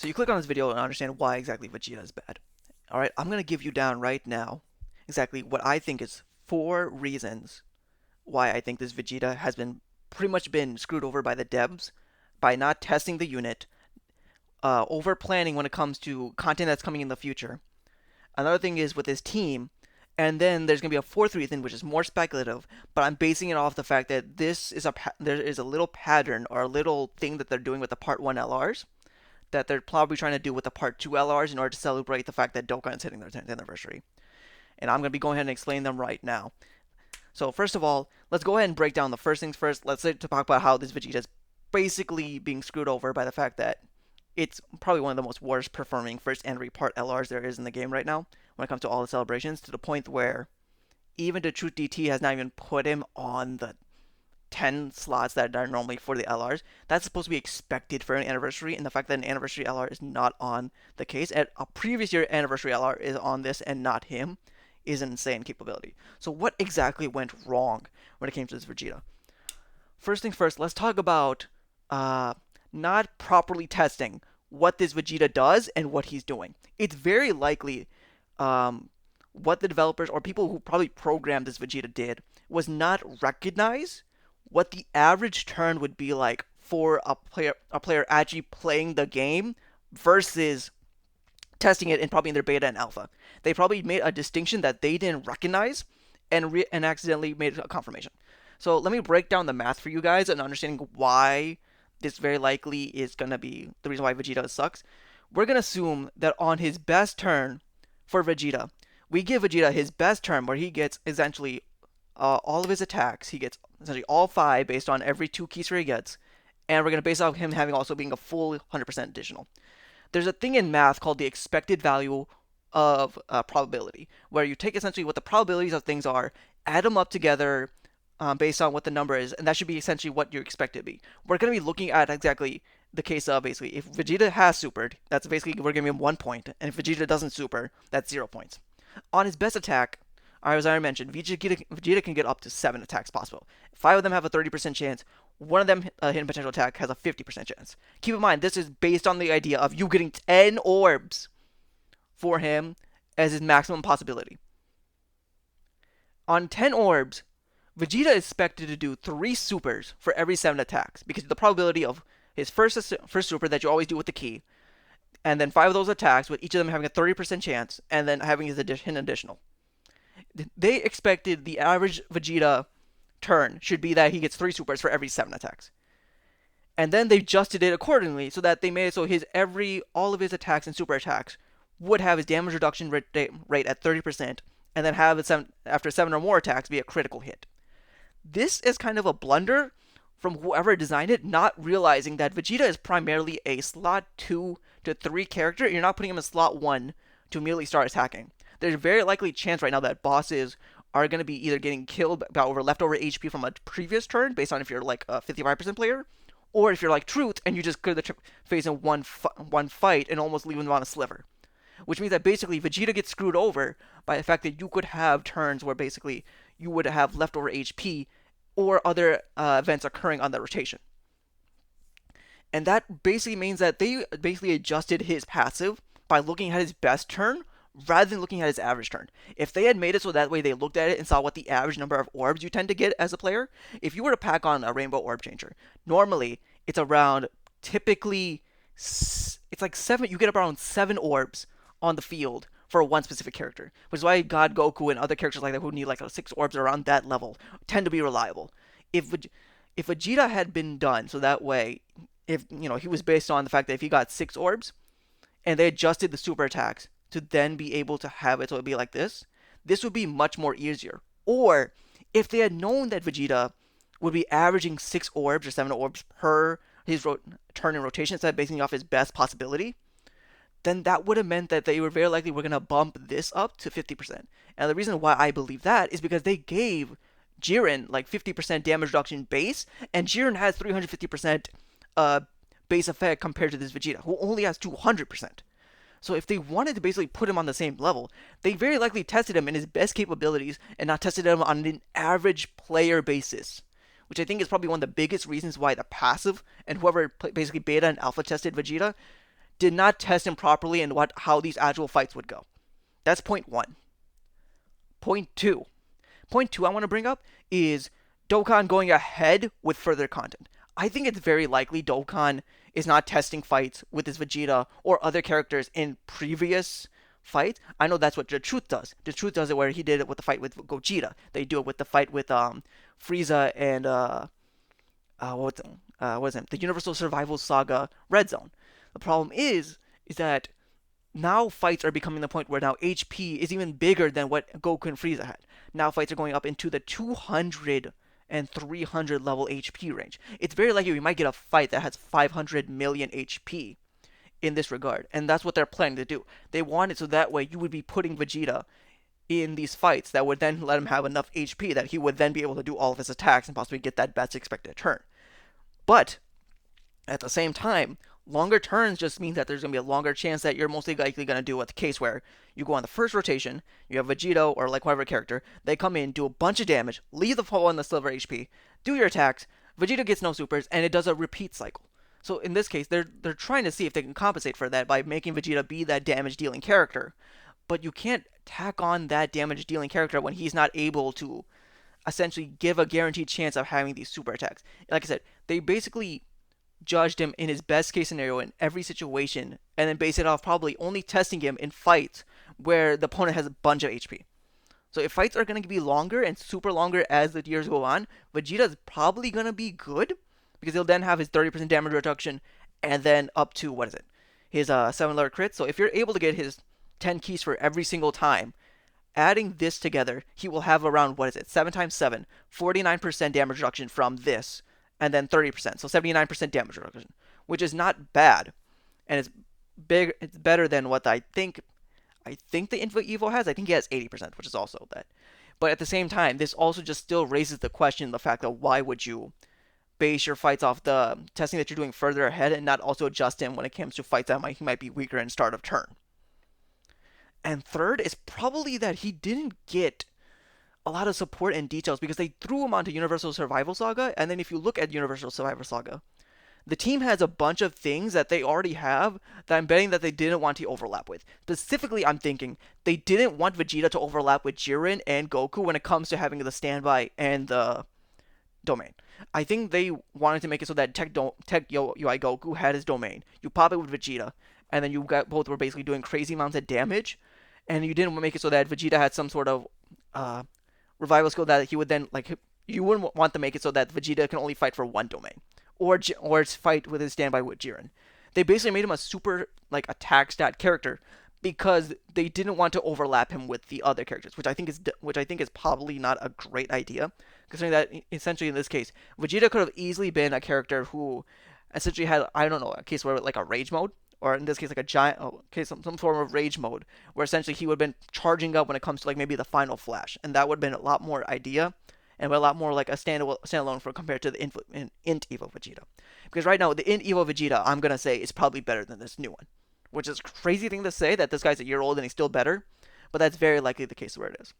So you click on this video and understand why exactly Vegeta is bad. Alright, I'm going to give you down right now exactly what I think is 4 reasons why I think this Vegeta has been pretty much been screwed over by the devs by not testing the unit, over planning when it comes to content that's coming in the future. Another thing is with his team, and then there's gonna be a fourth reason, which is more speculative, but I'm basing it off the fact that there is a little pattern or a little thing that they're doing with the Part One LRs that they're probably trying to do with the Part Two LRs in order to celebrate the fact that Dokkan is hitting their 10th anniversary. And I'm gonna be going ahead and explain them right now. So first of all, let's go ahead and break down the first things first. Let's talk about how this Vegeta is basically being screwed over by the fact that it's probably one of the most worst performing first entry part LRs there is in the game right now when it comes to all the celebrations, to the point where even the Truth DT has not even put him on the 10 slots that are normally for the LRs. That's supposed to be expected for an anniversary, and the fact that an anniversary LR is not on the case, and a previous year anniversary LR is on this and not him, is an insane capability. So what exactly went wrong when it came to this Vegeta? First things first, let's talk about uh, not properly testing what this Vegeta does and what he's doing. It's very likely um, what the developers or people who probably programmed this Vegeta did was not recognize what the average turn would be like for a player actually playing the game versus testing it and probably in their beta and alpha. They probably made a distinction that they didn't recognize and accidentally made a confirmation. So let me break down the math for you guys and understanding why this very likely is going to be the reason why Vegeta sucks. We're going to assume that on his best turn for Vegeta, we give Vegeta his best turn where he gets essentially all of his attacks. He gets essentially all 5 based on every 2 keys he gets. And we're going to base off him having also being a full 100% additional. There's a thing in math called the expected value of probability, where you take essentially what the probabilities of things are, add them up together based on what the number is, and that should be essentially what you expect it to be. We're going to be looking at exactly the case of basically if Vegeta has supered, that's basically we're giving him 1 point, and if Vegeta doesn't super, that's 0 points. On his best attack, as I mentioned, Vegeta can get up to 7 attacks possible. 5 of them have a 30% chance. One of them, hidden potential attack, has a 50% chance. Keep in mind, this is based on the idea of you getting 10 orbs for him as his maximum possibility. On 10 orbs, Vegeta is expected to do 3 supers for every 7 attacks, because the probability of his first super that you always do with the key, and then 5 of those attacks, with each of them having a 30% chance, and then having his hidden additional. They expected the average Vegeta turn should be that he gets 3 supers for every 7 attacks. And then they adjusted it accordingly so that they made it so all of his attacks and super attacks would have his damage reduction rate at 30%, and then have it after 7 or more attacks be a critical hit. This is kind of a blunder from whoever designed it, not realizing that Vegeta is primarily a slot 2 to 3 character. You're not putting him in slot 1 to immediately start attacking. There's a very likely chance right now that bosses are going to be either getting killed over leftover HP from a previous turn, based on if you're like a 55% player, or if you're like Truth and you just clear the phase in one fight and almost leave them on a sliver. Which means that basically Vegeta gets screwed over by the fact that you could have turns where basically you would have leftover HP or other events occurring on that rotation. And that basically means that they basically adjusted his passive by looking at his best turn rather than looking at his average turn. If they had made it so that way they looked at it and saw what the average number of orbs you tend to get as a player, if you were to pack on a Rainbow Orb Changer, normally it's around typically it's like 7, you get around 7 orbs on the field for one specific character, which is why God Goku and other characters like that who need like 6 orbs around that level tend to be reliable. If Vegeta had been done so that way, if he was based on the fact that if he got 6 orbs and they adjusted the super attacks to then be able to have it so it'd be like this would be much more easier. Or if they had known that Vegeta would be averaging 6 orbs or 7 orbs per his turn in rotation instead of basing off his best possibility, then that would have meant that they were very likely going to bump this up to 50%. And the reason why I believe that is because they gave Jiren like 50% damage reduction base, and Jiren has 350% base effect compared to this Vegeta, who only has 200%. So if they wanted to basically put him on the same level, they very likely tested him in his best capabilities and not tested him on an average player basis, which I think is probably one of the biggest reasons why the passive and whoever basically beta and alpha tested Vegeta did not test him properly in how these actual fights would go. That's point one. Point two. Point two I want to bring up is Dokkan going ahead with further content. I think it's very likely Dokkan is not testing fights with his Vegeta or other characters in previous fights. I know that's what the Truth does. The Truth does it where he did it with the fight with Gogeta. They do it with the fight with Frieza and what was it? The Universal Survival Saga Red Zone. The problem is that now fights are becoming the point where now HP is even bigger than what Goku and Frieza had. Now fights are going up into the 200 and 300 level HP range. It's very likely we might get a fight that has 500 million HP in this regard, and that's what they're planning to do. They want it so that way you would be putting Vegeta in these fights that would then let him have enough HP that he would then be able to do all of his attacks and possibly get that best expected turn. But at the same time, longer turns just means that there's going to be a longer chance that you're mostly likely going to do a case where you go on the first rotation, you have Vegeta or like whatever character, they come in, do a bunch of damage, leave the foe on the silver HP, do your attacks, Vegeta gets no supers, and it does a repeat cycle. So in this case, they're trying to see if they can compensate for that by making Vegeta be that damage dealing character. But you can't tack on that damage dealing character when he's not able to essentially give a guaranteed chance of having these super attacks. Like I said, they basically judged him in his best case scenario in every situation and then base it off probably only testing him in fights where the opponent has a bunch of HP. So if fights are going to be longer and super longer as the years go on, Vegeta's probably going to be good because he'll then have his 30% damage reduction and then up to, what is it, his 7-letter crit. So if you're able to get his 10 keys for every single time, adding this together, he will have around, what is it, 7 times 7, 49% damage reduction from this, and then 30%, so 79% damage reduction, which is not bad, and it's big. It's better than what I think the Infinite Evo has. I think he has 80%, which is also that. But at the same time, this also just still raises the question, the fact that why would you base your fights off the testing that you're doing further ahead and not also adjust him when it comes to fights that he might be weaker in start of turn. And third is probably that he didn't get a lot of support and details because they threw him onto Universal Survival Saga, and then if you look at Universal Survival Saga, the team has a bunch of things that they already have that I'm betting that they didn't want to overlap with. Specifically, I'm thinking they didn't want Vegeta to overlap with Jiren and Goku when it comes to having the standby and the domain. I think they wanted to make it so that Tech UI Goku had his domain. You pop it with Vegeta, and then you got both were basically doing crazy amounts of damage, and you didn't make it so that Vegeta had some sort of revival skill that he would then, like, you wouldn't want to make it so that Vegeta can only fight for one domain or fight with his standby with Jiren. They basically made him a super like attack stat character because they didn't want to overlap him with the other characters, which I think is probably not a great idea, considering that essentially in this case Vegeta could have easily been a character who essentially had, I don't know, a case where like a rage mode, or in this case like a giant some form of rage mode where essentially he would have been charging up when it comes to like maybe the final flash, and that would have been a lot more idea and a lot more like a standalone for compared to the Int Evo Vegeta. Because right now the Int Evo Vegeta, I'm gonna say, is probably better than this new one, which is a crazy thing to say that this guy's a year old and he's still better, but that's very likely the case where it is.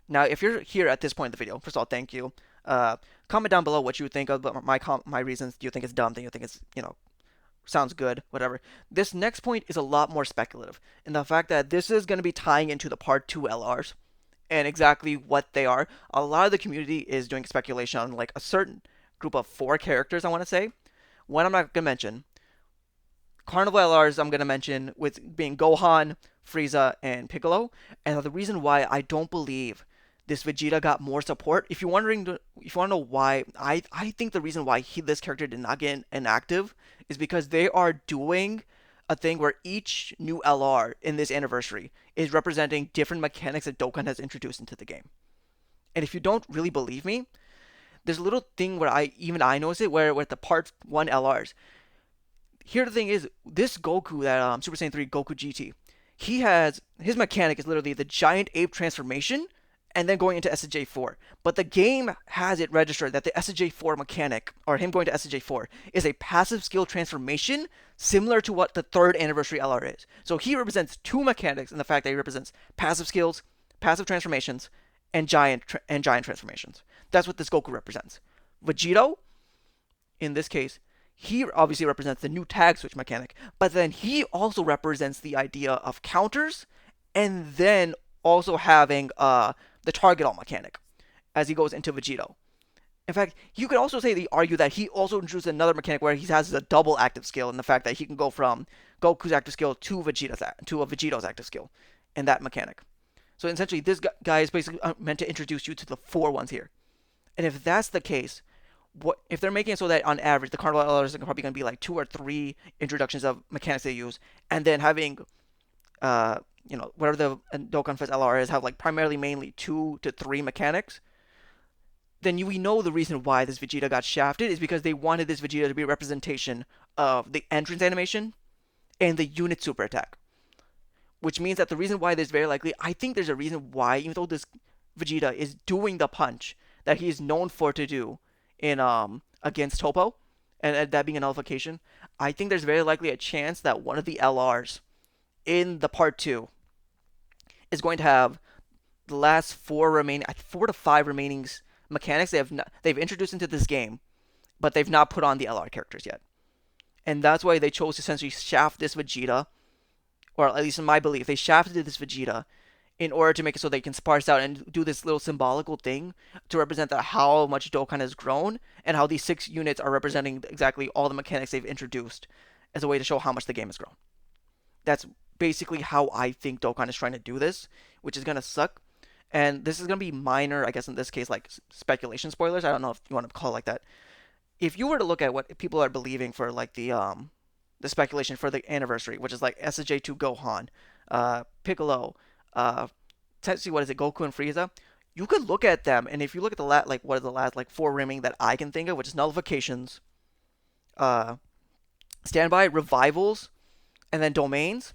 Now, if you're here at this point in the video, first of all, thank you. Comment down below what you think of my reasons. Do you think it's dumb? Do you think it's, sounds good, whatever. This next point is a lot more speculative in the fact that this is going to be tying into the part 2 LRs and exactly what they are. A lot of the community is doing speculation on like a certain group of 4 characters, I want to say. One I'm not going to mention. Carnival LRs I'm going to mention with being Gohan, Frieza, and Piccolo. And the reason why I don't believe this Vegeta got more support, if you want to know why, I think the reason why this character did not get inactive is because they are doing a thing where each new LR in this anniversary is representing different mechanics that Dokkan has introduced into the game. And if you don't really believe me, there's a little thing where I notice it where with the part 1 LRs. Here the thing is, this Goku that Super Saiyan 3 Goku GT, his mechanic is literally the giant ape transformation and then going into SSJ4. But the game has it registered that the SSJ4 mechanic, or him going to SSJ4, is a passive skill transformation similar to what the 3rd anniversary LR is. So he represents 2 mechanics in the fact that he represents passive skills, passive transformations, and giant transformations. That's what this Goku represents. Vegito, in this case, he obviously represents the new tag switch mechanic, but then he also represents the idea of counters, and then also having the target all mechanic as he goes into Vegito. In fact, you could also say they argue that he also introduced another mechanic where he has a double active skill, in the fact that he can go from Goku's active skill to Vegito's active skill, in that mechanic. So essentially, this guy is basically meant to introduce you to the four ones here. And if that's the case, what if they're making it so that on average the Carnival LRs are probably going to be like 2 or 3 introductions of mechanics they use, and then having whatever the Dokkan Fest LR is have like primarily mainly 2 to 3 mechanics, then we know the reason why this Vegeta got shafted is because they wanted this Vegeta to be a representation of the entrance animation and the unit super attack. Which means that the reason why this very likely, I think there's a reason why, even though this Vegeta is doing the punch that he is known for to do in against Topo, and that being a nullification, I think there's very likely a chance that one of the LRs in the part 2 is going to have the last 4 to 5 remaining mechanics they've introduced into this game, but they've not put on the LR characters yet. And that's why they chose to essentially shaft this Vegeta, or at least in my belief, they shafted this Vegeta in order to make it so they can sparse out and do this little symbolical thing to represent that how much Dokkan has grown and how these 6 units are representing exactly all the mechanics they've introduced as a way to show how much the game has grown. That's basically how I think Dokkan is trying to do this, which is going to suck. And this is going to be minor, I guess in this case, like speculation spoilers. I don't know if you want to call it like that. If you were to look at what people are believing for like the speculation for the anniversary, which is like SSJ2 Gohan, Piccolo, let's see, what is it, Goku and Frieza. You could look at them, and if you look at what are the last like 4 remaining that I can think of, which is nullifications, standby, revivals, and then domains.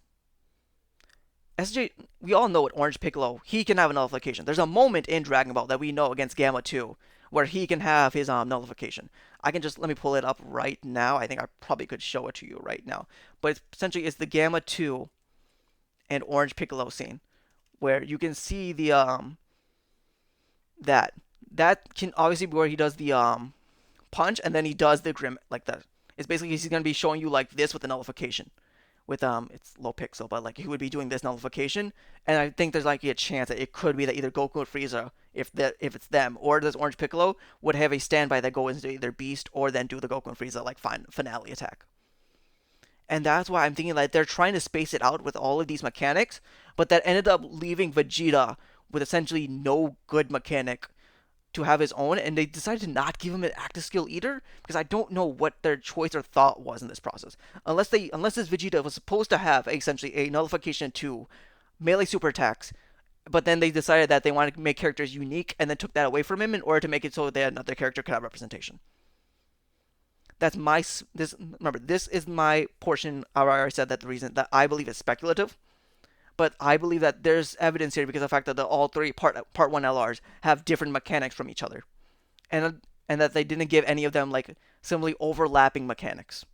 SJ, we all know what Orange Piccolo, he can have a nullification. There's a moment in Dragon Ball that we know against Gamma 2 where he can have his nullification. I can just, let me pull it up right now. I think I probably could show it to you right now. But essentially it's the Gamma 2 and Orange Piccolo scene where you can see the that can obviously be where he does the punch, and then he does the grim like that. It's basically he's going to be showing you like this with the nullification. With it's low pixel, but like he would be doing this nullification, and I think there's likely a chance that it could be that either Goku or Frieza, if it's them, or this Orange Piccolo would have a standby that goes into either Beast or then do the Goku and Frieza like finale attack. And that's why I'm thinking like they're trying to space it out with all of these mechanics, but that ended up leaving Vegeta with essentially no good mechanic to have his own, and they decided to not give him an active skill either, because I don't know what their choice or thought was in this process. Unless this Vegeta was supposed to have essentially a nullification to melee super attacks, but then they decided that they wanted to make characters unique and then took that away from him in order to make it so that another character could have representation. That's my this remember this is my portion. I already said that the reason that I believe is speculative, but I believe that there's evidence here because of the fact that all 3 part 1 LRs have different mechanics from each other, and that they didn't give any of them like similarly overlapping mechanics.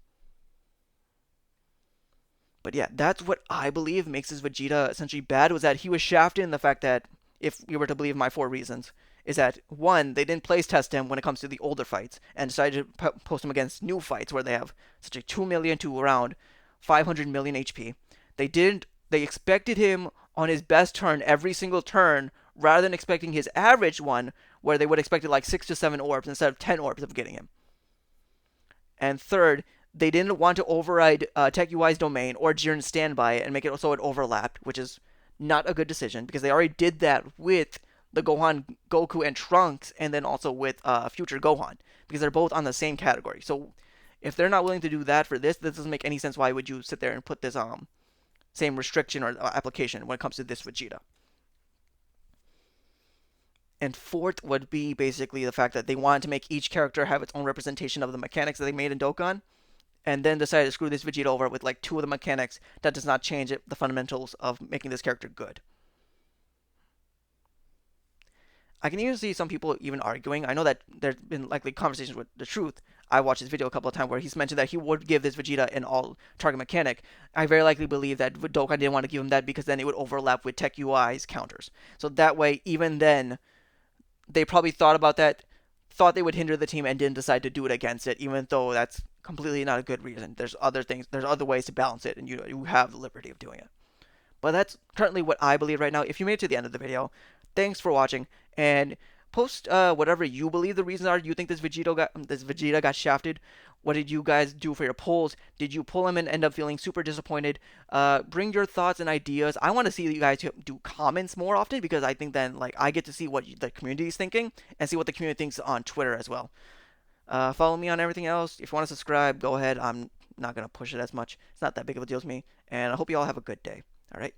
But yeah, that's what I believe makes this Vegeta essentially bad, was that he was shafted in the fact that, if we were to believe my 4 reasons, is that one, they didn't place test him when it comes to the older fights and decided to post him against new fights where they have such a 2 million to around 500 million HP. They expected him on his best turn every single turn rather than expecting his average one where they would expect like 6 to 7 orbs instead of 10 orbs of getting him. And third, they didn't want to override Tech UI's domain or Jiren's standby and make it so it overlapped, which is not a good decision because they already did that with the Gohan, Goku, and Trunks, and then also with future Gohan, because they're both on the same category. So if they're not willing to do that for this doesn't make any sense. Why would you sit there and put this same restriction or application when it comes to this Vegeta? And fourth would be basically the fact that they wanted to make each character have its own representation of the mechanics that they made in Dokkan, and then decided to screw this Vegeta over with like 2 of the mechanics that does not change the fundamentals of making this character good. I can even see some people even arguing. I know that there's been likely conversations with the Truth. I watched this video a couple of times where he's mentioned that he would give this Vegeta an all target mechanic. I very likely believe that Dokkan didn't want to give him that because then it would overlap with Tech UI's counters. So that way, even then, they probably thought about that, thought they would hinder the team, and didn't decide to do it against it, even though that's completely not a good reason. There's other things, there's other ways to balance it, and you have the liberty of doing it. But that's currently what I believe right now. If you made it to the end of the video, thanks for watching, and post whatever you believe the reasons are. You think this Vegeta got shafted? What did you guys do for your polls? Did you pull him and end up feeling super disappointed? Bring your thoughts and ideas. I want to see you guys do comments more often because I think then like I get to see what the community is thinking and see what the community thinks on Twitter as well. Follow me on everything else. If you want to subscribe, go ahead. I'm not gonna push it as much. It's not that big of a deal to me. And I hope you all have a good day. All right.